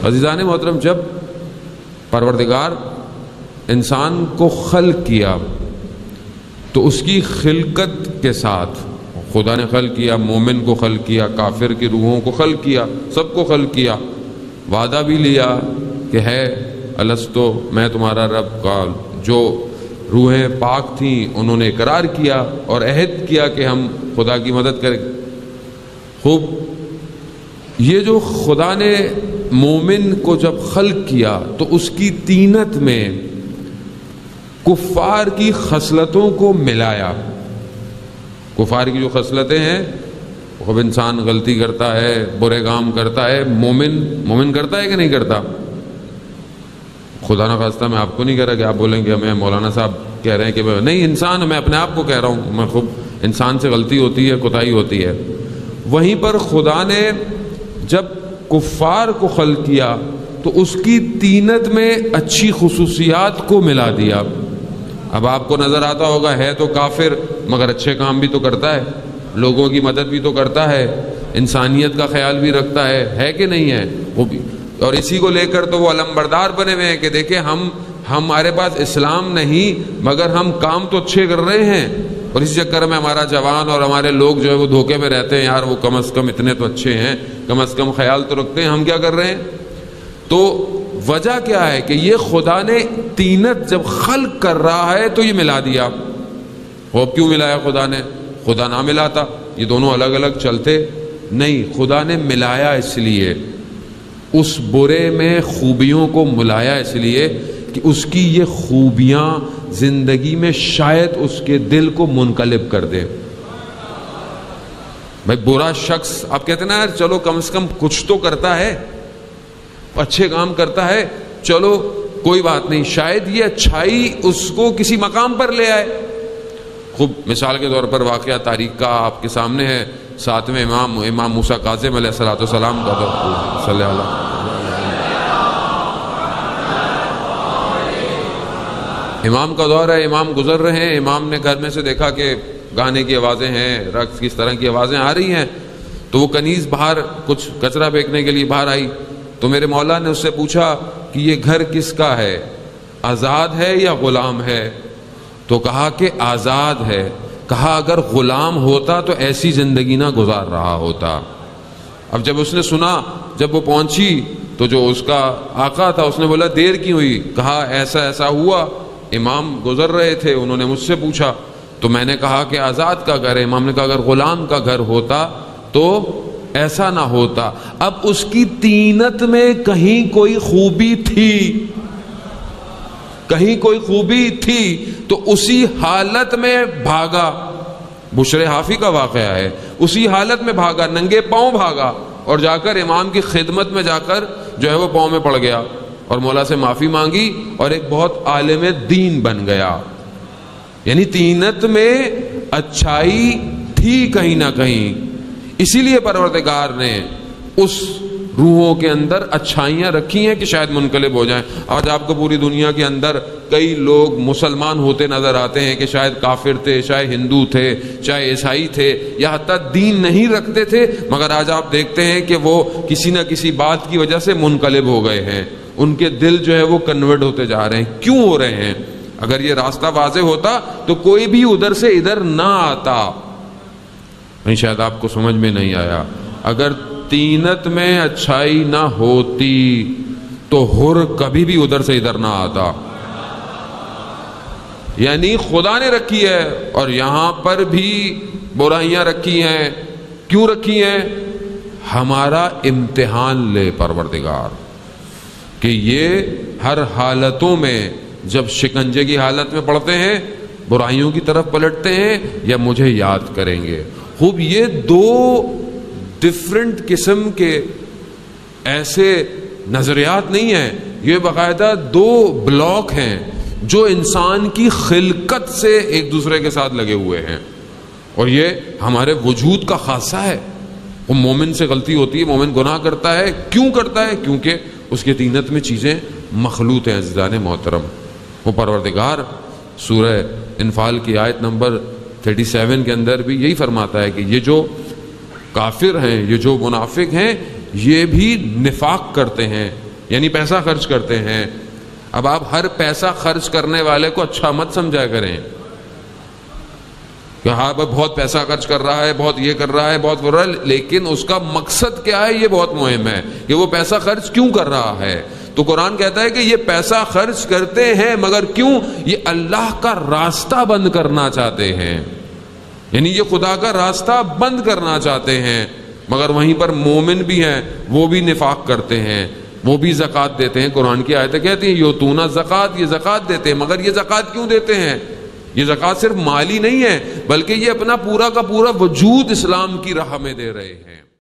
عزیزان محترم، جب پروردگار انسان کو خلق کیا تو اس کی خلقت کے ساتھ خدا نے خلق کیا، مومن کو خلق کیا، کافر کی روحوں کو خلق کیا، سب کو خلق کیا، وعدہ بھی لیا کہ ہے الستو میں تمہارا رب کا. جو روحیں پاک تھیں انہوں نے اقرار کیا اور عہد کیا کہ ہم خدا کی مدد کریں. خوب، یہ جو خدا نے مومن کو جب خلق کیا تو اس کی طینت میں کفار کی خصلتوں کو ملایا. کفار کی جو خصلتیں ہیں، خب انسان غلطی کرتا ہے، برے کام کرتا ہے، مومن کرتا ہے کہ نہیں کرتا؟ خدا نہ خواستہ میں آپ کو نہیں کہہ رہا کہ آپ بولیں گے میں مولانا صاحب کہہ رہے ہیں کہ نہیں، انسان، میں اپنے آپ کو کہہ رہا ہوں، میں خوب انسان سے غلطی ہوتی ہے، کوتاہی ہوتی ہے. وہیں پر خدا نے جب کفار کو خلق کیا تو اس کی طینت میں اچھی خصوصیات کو ملا دیا. اب آپ کو نظر آتا ہوگا ہے تو کافر مگر اچھے کام بھی تو کرتا ہے، لوگوں کی مدد بھی تو کرتا ہے، انسانیت کا خیال بھی رکھتا ہے کہ نہیں ہے وہ بھی. اور اسی کو لے کر تو وہ علمبردار بنے ہوئے ہیں کہ دیکھیں ہمارے پاس اسلام نہیں مگر ہم کام تو اچھے کر رہے ہیں. اور اس چکر میں ہمارا جوان اور ہمارے لوگ جو ہے وہ دھوکے میں رہتے ہیں، یار وہ کم از کم اتنے تو اچھے ہیں، کم از کم خیال تو رکھتے ہیں، ہم کیا کر رہے ہیں. تو وجہ کیا ہے کہ یہ خدا نے طینت جب خلق کر رہا ہے تو یہ ملا دیا. وہ کیوں ملایا خدا نے؟ خدا نہ ملاتا یہ دونوں الگ الگ چلتے نہیں. خدا نے ملایا اس لیے، اس برے میں خوبیوں کو ملایا اس لیے کہ اس کی یہ خوبیاں زندگی میں شاید اس کے دل کو منقلب کر دے. بھائی برا شخص آپ کہتے ہیں نا یار چلو کم سے کم کچھ تو کرتا ہے، اچھے کام کرتا ہے، چلو کوئی بات نہیں، شاید یہ اچھائی اس کو کسی مقام پر لے آئے. خوب مثال کے طور پر واقعہ تاریخ کا آپ کے سامنے ہے. 7ویں امام موسیٰ کاظم علیہ السلام کا دور، صلی اللہ امام کا دور ہے. امام گزر رہے ہیں، امام نے گھر میں سے دیکھا کہ گانے کی آوازیں ہیں، رقص کی اس طرح کی آوازیں آ رہی ہیں. تو وہ کنیز باہر کچھ کچرا پھینکنے کے لیے باہر آئی. تو میرے مولا نے اس سے پوچھا کہ یہ گھر کس کا ہے، آزاد ہے یا غلام ہے؟ تو کہا کہ آزاد ہے. کہا اگر غلام ہوتا تو ایسی زندگی نہ گزار رہا ہوتا. اب جب اس نے سنا، جب وہ پہنچی تو جو اس کا آقا تھا اس نے بولا دیر کیوں ہوئی؟ کہا ایسا ایسا ہوا، امام گزر رہے تھے، انہوں نے مجھ سے پوچھا تو میں نے کہا کہ آزاد کا گھر ہے. امام نے کہا اگر غلام کا گھر ہوتا تو ایسا نہ ہوتا. اب اس کی طینت میں کہیں کوئی خوبی تھی، کہیں کوئی خوبی تھی تو اسی حالت میں بھاگا. بشر حافی کا واقعہ ہے، اسی حالت میں بھاگا، ننگے پاؤں بھاگا اور جا کر امام کی خدمت میں جا کر جو ہے وہ پاؤں میں پڑ گیا اور مولا سے معافی مانگی اور ایک بہت عالم دین بن گیا. یعنی طینت میں اچھائی تھی کہیں نہ کہیں، اسی لیے پروردگار نے اس روحوں کے اندر اچھائیاں رکھی ہیں کہ شاید منقلب ہو جائیں. آج آپ کو پوری دنیا کے اندر کئی لوگ مسلمان ہوتے نظر آتے ہیں کہ شاید کافر تھے، شاید ہندو تھے، چاہے عیسائی تھے، یا حتیٰ دین نہیں رکھتے تھے، مگر آج آپ دیکھتے ہیں کہ وہ کسی نہ کسی بات کی وجہ سے منقلب ہو گئے ہیں. ان کے دل جو ہے وہ کنورٹ ہوتے جا رہے ہیں. کیوں ہو رہے ہیں؟ اگر یہ راستہ واضح ہوتا تو کوئی بھی ادھر سے ادھر نہ آتا. نہیں، شاید آپ کو سمجھ میں نہیں آیا. اگر طینت میں اچھائی نہ ہوتی تو حر کبھی بھی ادھر سے ادھر نہ آتا. یعنی خدا نے رکھی ہے اور یہاں پر بھی برائیاں رکھی ہیں. کیوں رکھی ہیں؟ ہمارا امتحان لے پروردگار کہ یہ ہر حالتوں میں جب شکنجے کی حالت میں پڑتے ہیں برائیوں کی طرف پلٹتے ہیں یا مجھے یاد کریں گے. خوب، یہ دو ڈفرنٹ قسم کے ایسے نظریات نہیں ہیں، یہ باقاعدہ دو بلاک ہیں جو انسان کی خلقت سے ایک دوسرے کے ساتھ لگے ہوئے ہیں اور یہ ہمارے وجود کا خاصہ ہے. وہ مومن سے غلطی ہوتی ہے، مومن گناہ کرتا ہے. کیوں کرتا ہے؟ کیونکہ اس کے طینت میں چیزیں مخلوط ہیں. عزیزان محترم، وہ پروردگار سورہ انفال کی آیت نمبر 37 کے اندر بھی یہی فرماتا ہے کہ یہ جو کافر ہیں، یہ جو منافق ہیں، یہ بھی نفاق کرتے ہیں، یعنی پیسہ خرچ کرتے ہیں. اب آپ ہر پیسہ خرچ کرنے والے کو اچھا مت سمجھا کریں کہ ہاں بہت پیسہ خرچ کر رہا ہے، بہت یہ کر رہا ہے، بہت وہ رہا ہے، لیکن اس کا مقصد کیا ہے یہ بہت مہم ہے کہ وہ پیسہ خرچ کیوں کر رہا ہے. تو قرآن کہتا ہے کہ یہ پیسہ خرچ کرتے ہیں مگر کیوں؟ یہ اللہ کا راستہ بند کرنا چاہتے ہیں، یعنی یہ خدا کا راستہ بند کرنا چاہتے ہیں. مگر وہیں پر مومن بھی ہیں، وہ بھی نفاق کرتے ہیں، وہ بھی زکوٰۃ دیتے ہیں. قرآن کی آیتیں کہتی ہیں یوتون زکوٰۃ، یہ زکوٰۃ دیتے ہیں. مگر یہ زکوٰۃ کیوں دیتے ہیں؟ یہ زکوٰۃ صرف مالی نہیں ہے بلکہ یہ اپنا پورا کا پورا وجود اسلام کی راہ میں دے رہے ہیں.